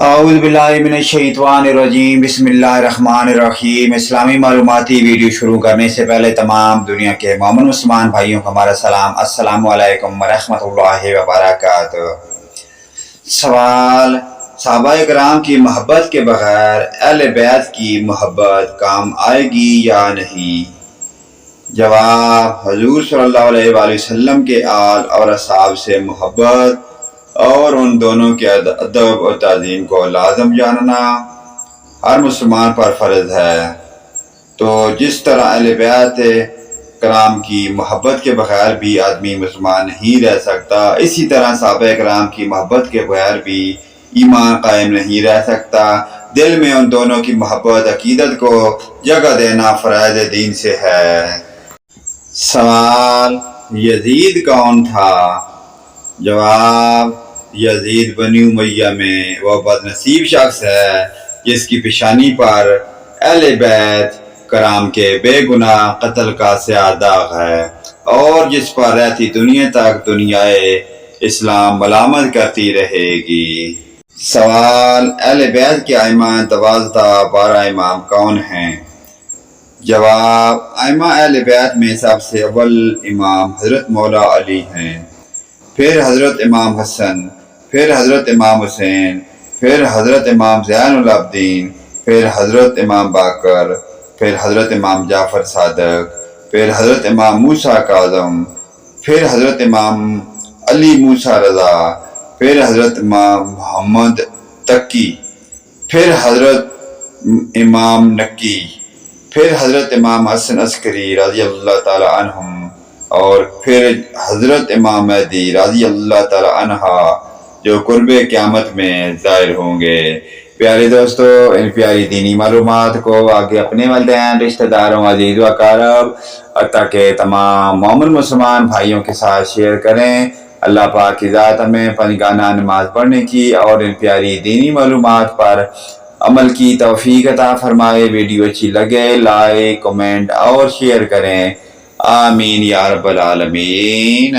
اعوذ باللہ من الشیطان الرجیم بسم اللہ الرحمن الرحیم۔ اسلامی معلوماتی ویڈیو شروع کرنے سے پہلے تمام دنیا کے مومن مسلمان بھائیوں کو ہمارا سلام، السلام علیکم ورحمۃ اللہ وبرکاتہ۔ سوال: صحابہ کرام کی محبت کے بغیر اہل بیت کی محبت کام آئے گی یا نہیں؟ جواب: حضور صلی اللہ علیہ وآلہ وسلم کے آل اور اصحاب سے محبت اور ان دونوں کے ادب اور تعظیم کو لازم جاننا ہر مسلمان پر فرض ہے۔ تو جس طرح اہل بیت کرام کی محبت کے بغیر بھی آدمی مسلمان نہیں رہ سکتا، اسی طرح صحابہ کرام کی محبت کے بغیر بھی ایمان قائم نہیں رہ سکتا۔ دل میں ان دونوں کی محبت عقیدت کو جگہ دینا فرائض دین سے ہے۔ سوال: یزید کون تھا؟ جواب: یزید بنی امیہ میں وہ بدنصیب شخص ہے جس کی پیشانی پر اہل بیت کرام کے بے گناہ قتل کا سیاہ داغ ہے اور جس پر رہتی دنیا تک دنیائے اسلام ملامت کرتی رہے گی۔ سوال: اہل بیت کے ائمہ 12 امام کون ہیں؟ جواب: ائمہ اہل بیت میں سب سے اول امام حضرت مولا علی ہیں، پھر حضرت امام حسن، پھر حضرت امام حسین، پھر حضرت امام زین العابدین، پھر حضرت امام باقر، پھر حضرت امام جعفر صادق، پھر حضرت امام موسیٰ کاظم، پھر حضرت امام علی موسیٰ رضا، پھر حضرت امام محمد تقی، پھر حضرت امام نقی، پھر حضرت امام حسن عسکری رضی اللہ تعالی عنہم، اور پھر حضرت امام مہدی رضی اللہ تعالی عنہ جو قرب قیامت میں ظاہر ہوں گے۔ پیارے دوستو، ان پیاری دینی معلومات کو آگے اپنے والدین، رشتہ داروں، عزیز و اقارب تاکہ تمام مومن مسلمان بھائیوں کے ساتھ شیئر کریں۔ اللہ پاک کی ذات ہمیں پنجگانہ نماز پڑھنے کی اور ان پیاری دینی معلومات پر عمل کی توفیق عطا فرمائے۔ ویڈیو اچھی لگے لائک، کمنٹ اور شیئر کریں۔ آمین یا رب العالمین۔